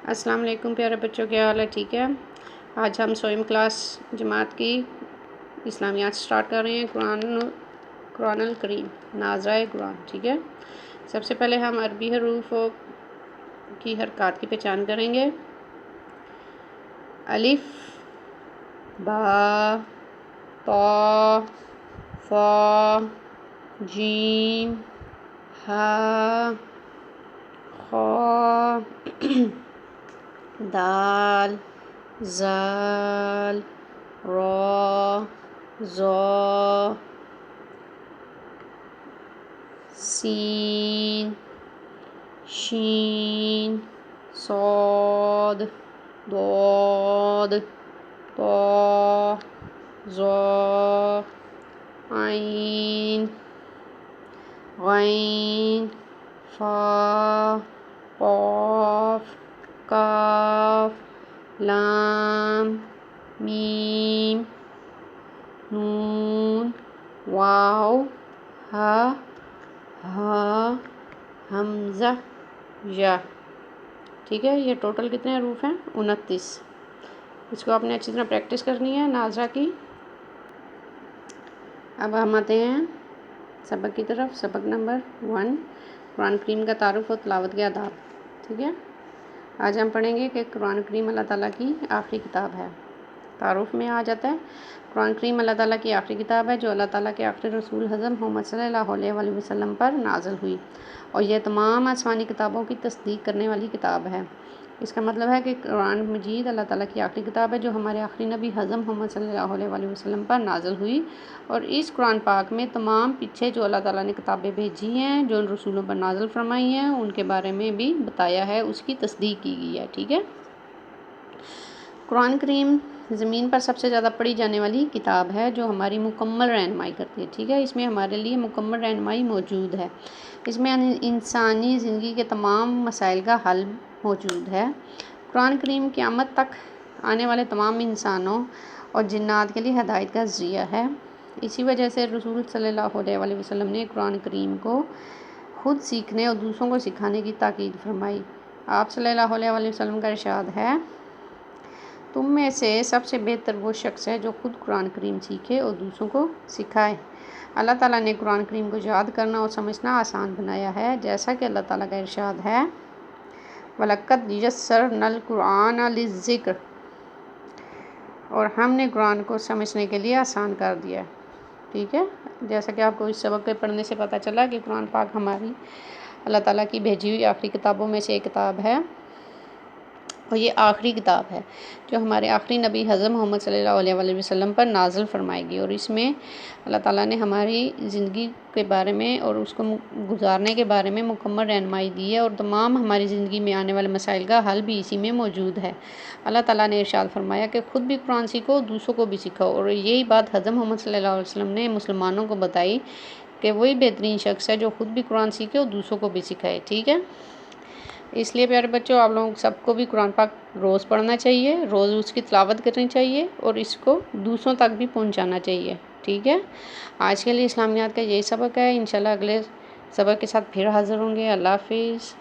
السلام علیکم پیارے بچوں، کیا حال ہے؟ ٹھیک ہے۔ آج ہم سوئم کلاس جماعت کی اسلامیات سٹارٹ کر رہے ہیں۔ قرآن الکریم ناظرۂ قرآن، ٹھیک ہے۔ سب سے پہلے ہم عربی حروف کی حرکات کی پہچان کریں گے۔ الف، با، طا، فا، جیم، ہا، خا، دال، زال، را، زا، سین، شین، صاد، ضاد، طا، ظا، عین، غین، فا، قاف، کاف، لام، میم، نون، واو، ہا، ہا، حمزہ، یا، ٹھیک ہے۔ یہ ٹوٹل کتنے حروف ہیں؟ 29۔ اس کو آپ نے اچھی طرح پریکٹس کرنی ہے ناظرہ کی۔ اب ہم آتے ہیں سبق کی طرف۔ سبق نمبر 1، قرآن کریم کا تعارف و تلاوت کے آداب، ٹھیک ہے۔ آج ہم پڑھیں گے کہ قرآن کریم اللہ تعالیٰ کی آخری کتاب ہے۔ تعارف میں آ جاتا ہے، قرآن کریم اللہ تعالیٰ کی آخری کتاب ہے جو اللہ تعالیٰ کے آخری رسول حضرت محمد صلی اللہ علیہ وآلہ وسلم پر نازل ہوئی، اور یہ تمام آسمانی کتابوں کی تصدیق کرنے والی کتاب ہے۔ اس کا مطلب ہے کہ قرآن مجید اللہ تعالیٰ کی آخری کتاب ہے جو ہمارے آخری نبی حضرت محمد صلی اللہ علیہ وآلہ وسلم پر نازل ہوئی، اور اس قرآن پاک میں تمام پیچھے جو اللہ تعالیٰ نے کتابیں بھیجی ہیں، جو ان رسولوں پر نازل فرمائی ہیں، ان کے بارے میں بھی بتایا ہے، اس کی تصدیق کی گئی ہے، ٹھیک ہے۔ قرآن کریم زمین پر سب سے زیادہ پڑھی جانے والی کتاب ہے جو ہماری مکمل رہنمائی کرتی ہے، ٹھیک ہے۔ اس میں ہمارے لیے مکمل رہنمائی موجود ہے۔ اس میں انسانی زندگی کے تمام مسائل کا حل موجود ہے۔ قرآن کریم قیامت تک آنے والے تمام انسانوں اور جنات کے لیے ہدایت کا ذریعہ ہے۔ اسی وجہ سے رسول صلی اللہ علیہ وآلہ وسلم نے قرآن کریم کو خود سیکھنے اور دوسروں کو سکھانے کی تاکید فرمائی۔ آپ صلی اللہ علیہ وآلہ وسلم کا ارشاد ہے، تم میں سے سب سے بہتر وہ شخص ہے جو خود قرآن کریم سیکھے اور دوسروں کو سکھائے۔ اللہ تعالیٰ نے قرآن کریم کو یاد کرنا اور سمجھنا آسان بنایا ہے، جیسا کہ اللہ تعالیٰ کا ارشاد ہے، وَلَقَدْ يَسَّرْنَا الْقُرْآنَ لِلذِّكْرِ، اور ہم نے قرآن کو سمجھنے کے لیے آسان کر دیا، ٹھیک ہے۔ جیسا کہ آپ کو اس سبق کے پڑھنے سے پتہ چلا کہ قرآن پاک ہماری اللہ تعالیٰ کی بھیجی ہوئی آخری کتابوں میں سے ایک کتاب ہے، اور یہ آخری کتاب ہے جو ہمارے آخری نبی حضرت محمد صلی اللہ علیہ وآلہ وسلم پر نازل فرمائے گی، اور اس میں اللہ تعالیٰ نے ہماری زندگی کے بارے میں اور اس کو گزارنے کے بارے میں مکمل رہنمائی دی ہے، اور تمام ہماری زندگی میں آنے والے مسائل کا حل بھی اسی میں موجود ہے۔ اللہ تعالیٰ نے ارشاد فرمایا کہ خود بھی قرآن سیکھو، دوسروں کو بھی سکھاؤ، اور یہی بات حضرت محمد صلی اللہ علیہ وسلم نے مسلمانوں کو بتائی کہ وہی بہترین شخص ہے جو خود بھی قرآن سیکھے اور دوسروں کو بھی سکھائے، ٹھیک ہے۔ اس لیے پیارے بچوں، آپ لوگوں سب کو بھی قرآن پاک روز پڑھنا چاہیے، روز اس کی تلاوت کرنی چاہیے، اور اس کو دوسروں تک بھی پہنچانا چاہیے، ٹھیک ہے۔ آج کے لیے اسلامیات کا یہی سبق ہے، انشاءاللہ اگلے سبق کے ساتھ پھر حاضر ہوں گے۔ اللہ حافظ۔